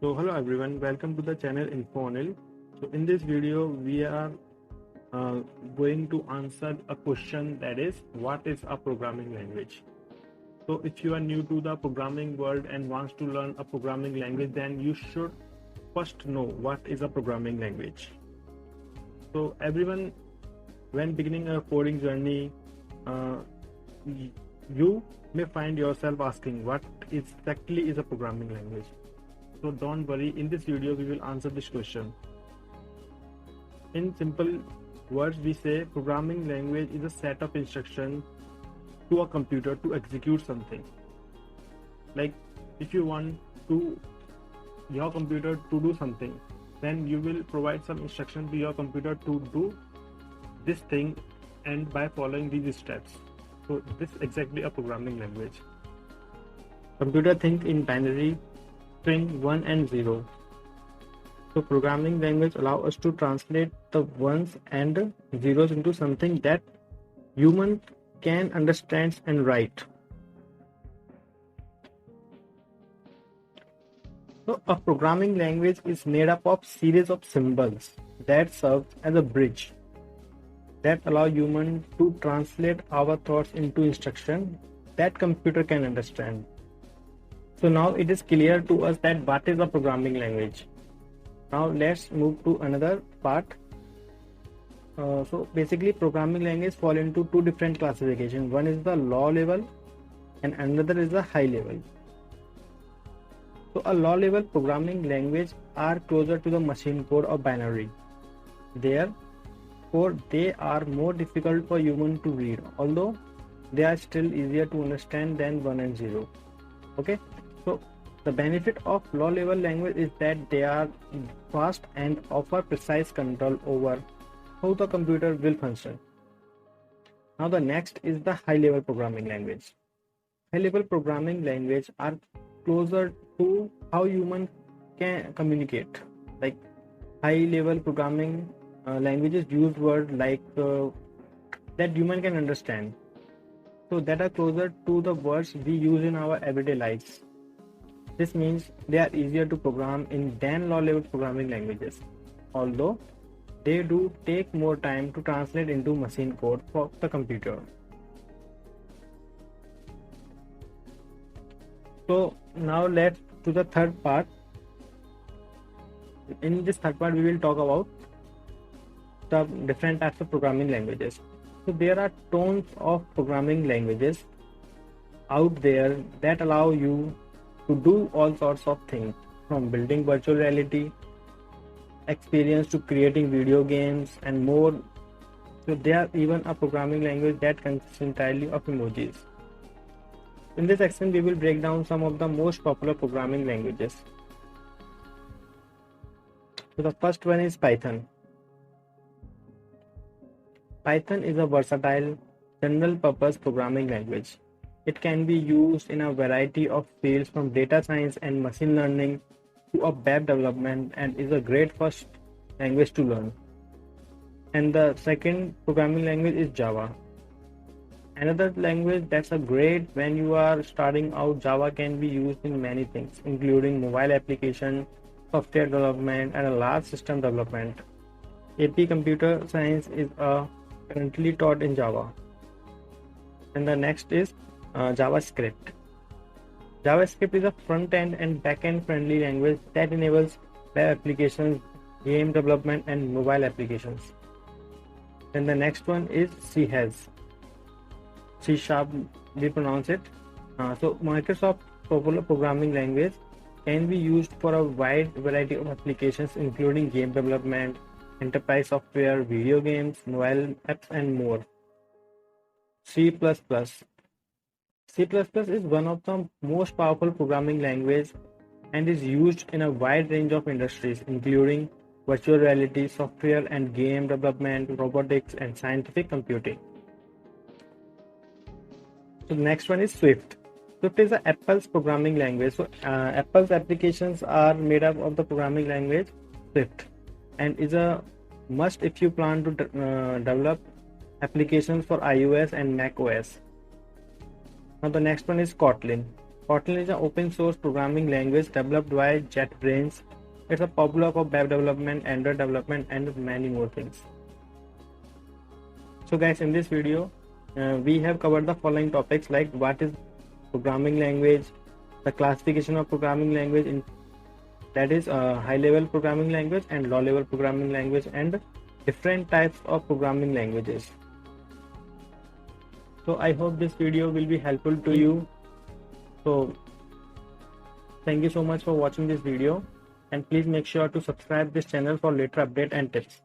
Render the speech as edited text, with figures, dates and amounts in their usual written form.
So hello everyone, welcome to the channel InfoOnil. So in this video we are uh, going to answer a question, that is, what is a programming language? So if you are new to the programming world and wants to learn a programming language, then you should first know what is a programming language. So everyone, when beginning a coding journey, uh, you may find yourself asking what exactly is a programming language. So don't worry, in this video we will answer this question. In simple words, we say programming language is a set of instructions to a computer to execute something. Like if you want your computer to do something, then you will provide some instruction to your computer to do this thing, and by following these steps. So this is exactly a programming language. Computer think in binary string 1 and 0. So programming language allow us to translate the ones and zeros into something that human can understand and write. So a programming language is made up of series of symbols that serve as a bridge that allow human to translate our thoughts into instruction that computer can understand. So now it is clear to us that what is a programming language. Now let's move to another part. So basically programming language fall into two different classifications. One is the low level and another is the high level. So a low level programming language are closer to the machine code or binary. Therefore they are more difficult for human to read, although they are still easier to understand than 1 and 0. Okay, so the benefit of low level language is that they are fast and offer precise control over how the computer will function. Now the next is the high level programming language. High level programming language are closer to how humans can communicate. Like high level programming languages use words like that human can understand, so that are closer to the words we use in our everyday lives. This means they are easier to program in than low level programming languages, although they do take more time to translate into machine code for the computer. So now let's to the third part. In this third part we will talk about the different types of programming languages. So there are tons of programming languages out there that allow you to do all sorts of things, from building virtual reality experience to creating video games and more. So there are even a programming language that consists entirely of emojis. In this section we will break down some of the most popular programming languages. So the first one is Python. Python is a versatile general purpose programming language. It can be used in a variety of fields, from data science and machine learning to a web development, and is a great first language to learn. And the second programming language is Java. Another language that's a great when you are starting out. Java can be used in many things, including mobile application, software development, and a large system development. AP Computer Science is currently taught in Java. And the next is JavaScript. JavaScript is a front-end and back-end friendly language that enables web applications, game development, and mobile applications. Then the next one is C Sharp, we pronounce it. So Microsoft popular programming language can be used for a wide variety of applications, including game development, enterprise software, video games, mobile apps, and more. C++. C++ is one of the most powerful programming languages and is used in a wide range of industries, including virtual reality, software and game development, robotics, and scientific computing. So the next one is Swift. Swift is Apple's programming language. So Apple's applications are made up of the programming language Swift, and is a must if you plan to develop applications for iOS and Mac OS. Now the next one is Kotlin. Kotlin is an open source programming language developed by JetBrains. It's a popular for web development, Android development, and many more things. So guys, in this video, we have covered the following topics like what is programming language, the classification of programming language, that is high level programming language and low level programming language, and different types of programming languages. So I hope this video will be helpful to you. So thank you so much for watching this video, and please make sure to subscribe this channel for later update and tips.